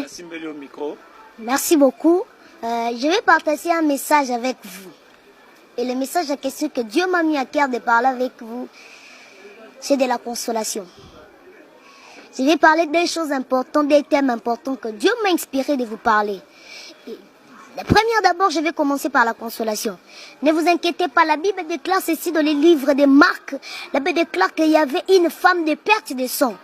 Simbeli au micro. Merci beaucoup. Je vais partager un message avec vous. Et le message en question que Dieu m'a mis à cœur de parler avec vous, c'est de la consolation. Je vais parler des choses importantes, des thèmes importants que Dieu m'a inspiré de vous parler. La première d'abord, je vais commencer par la consolation. Ne vous inquiétez pas, la Bible déclare ceci dans les livres de Marc. La Bible déclare qu'il y avait une femme de perte de sang.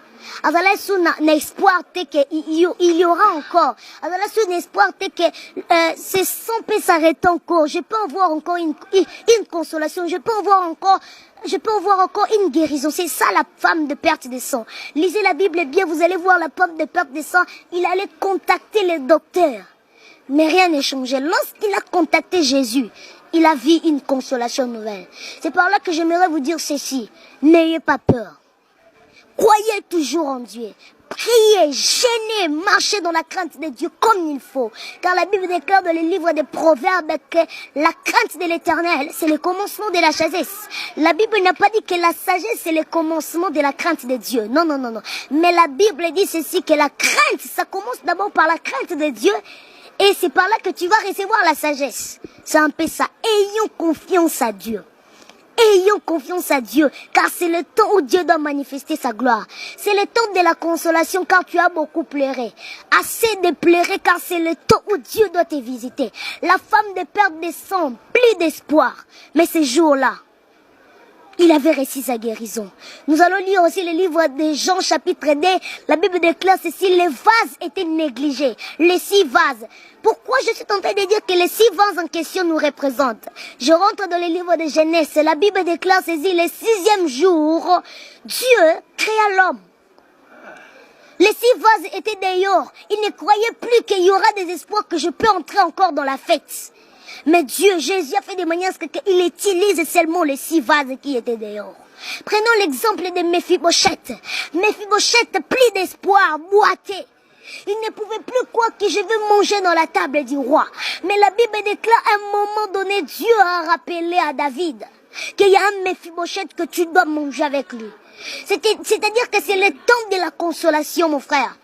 Alors là, sous l'espoir qu'il y aura encore. Alors là, sous l'espoir que ce sang peut s'arrêter encore. Je peux avoir encore une consolation. Je peux avoir encore une guérison. C'est ça la femme de perte de sang. Lisez la Bible bien, vous allez voir la femme de perte de sang. Il allait contacter les docteurs. Mais rien n'est changé. Lorsqu'il a contacté Jésus, il a vu une consolation nouvelle. C'est par là que j'aimerais vous dire ceci. N'ayez pas peur. Croyez toujours en Dieu. Priez, gênez, marchez dans la crainte de Dieu comme il faut. Car la Bible déclare dans les livres des Proverbes que la crainte de l'Éternel, c'est le commencement de la sagesse. La Bible n'a pas dit que la sagesse, c'est le commencement de la crainte de Dieu. Non, non, non, non. Mais la Bible dit ceci, que la crainte, ça commence d'abord par la crainte de Dieu. Et c'est par là que tu vas recevoir la sagesse. C'est un peu ça. Ayons confiance à Dieu. Ayons confiance à Dieu, car c'est le temps où Dieu doit manifester sa gloire. C'est le temps de la consolation, car tu as beaucoup pleuré. Assez de pleurer, car c'est le temps où Dieu doit te visiter. La femme de perte de sang, plus d'espoir. Mais ce jour-là, il avait réussi sa guérison. Nous allons lire aussi le livre de Jean chapitre 2. La Bible déclare ceci, les vases étaient négligés. Les 6 vases. Pourquoi je suis en train de dire que les 6 vases en question nous représentent? Je rentre dans le livre de Genèse. La Bible déclare ceci, le 6e jour, Dieu créa l'homme. Les 6 vases étaient dehors. Il ne croyait plus qu'il y aura des espoirs que je peux entrer encore dans la fête. Mais Dieu, Jésus a fait de manière qu'il utilise seulement les 6 vases qui étaient dehors. Prenons l'exemple de Mephibosheth. Mephibosheth, plus d'espoir, boité. Il ne pouvait plus croire que je veux manger dans la table du roi. Mais la Bible déclare à un moment donné, Dieu a rappelé à David qu'il y a un Mephibosheth que tu dois manger avec lui. C'est-à-dire que c'est le temps de la consolation, mon frère.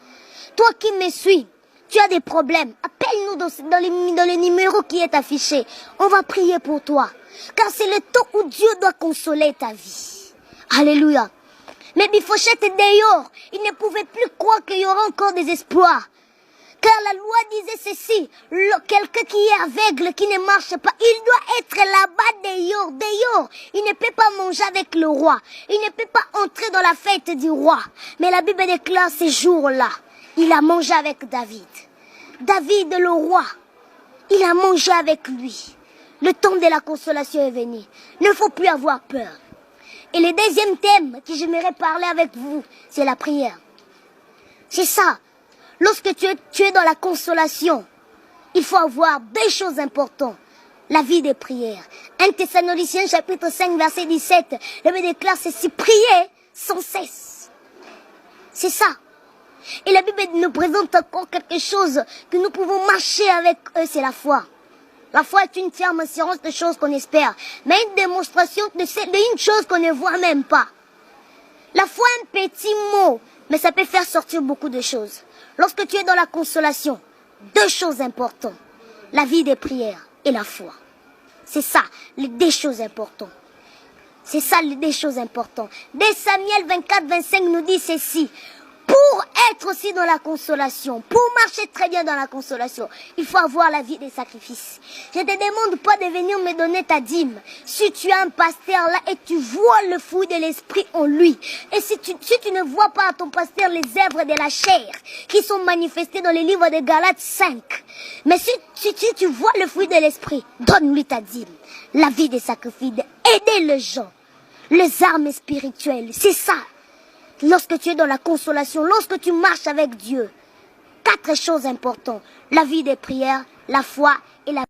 Toi qui me suis, tu as des problèmes, appelle-nous dans le numéro qui est affiché. On va prier pour toi. Car c'est le temps où Dieu doit consoler ta vie. Alléluia. Mais Mephibosheth est dehors. Il ne pouvait plus croire qu'il y aura encore des espoirs. Car la loi disait ceci. Quelqu'un qui est aveugle, qui ne marche pas, il doit être là-bas dehors. Il ne peut pas manger avec le roi. Il ne peut pas entrer dans la fête du roi. Mais la Bible déclare ces jours-là. Il a mangé avec David. David, le roi, il a mangé avec lui. Le temps de la consolation est venu. Il ne faut plus avoir peur. Et le deuxième thème que j'aimerais parler avec vous, c'est la prière. C'est ça. Lorsque tu es dans la consolation, il faut avoir 2 choses importantes. La vie de prière. 1 Thessaloniciens chapitre 5 verset 17. La Bible déclare ceci, prier sans cesse. C'est ça. Et la Bible nous présente encore quelque chose que nous pouvons marcher avec eux, c'est la foi. La foi est une ferme assurance de choses qu'on espère, mais une démonstration d'une chose qu'on ne voit même pas. La foi est un petit mot, mais ça peut faire sortir beaucoup de choses. Lorsque tu es dans la consolation, 2 choses importantes, la vie des prières et la foi. C'est ça, les 2 choses importantes. C'est ça, les 2 choses importantes. Dès Samuel 24, 25 nous dit ceci. Pour être aussi dans la consolation, pour marcher très bien dans la consolation, il faut avoir la vie des sacrifices. Je ne te demande pas de venir me donner ta dîme. Si tu as un pasteur là et tu vois le fruit de l'esprit en lui, et si tu ne vois pas à ton pasteur les œuvres de la chair qui sont manifestées dans les livres de Galates 5, mais si tu vois le fruit de l'esprit, donne-lui ta dîme. La vie des sacrifices, aider les gens, les armes spirituelles, c'est ça. Lorsque tu es dans la consolation, lorsque tu marches avec Dieu, 4 choses importantes. La vie des prières, la foi et la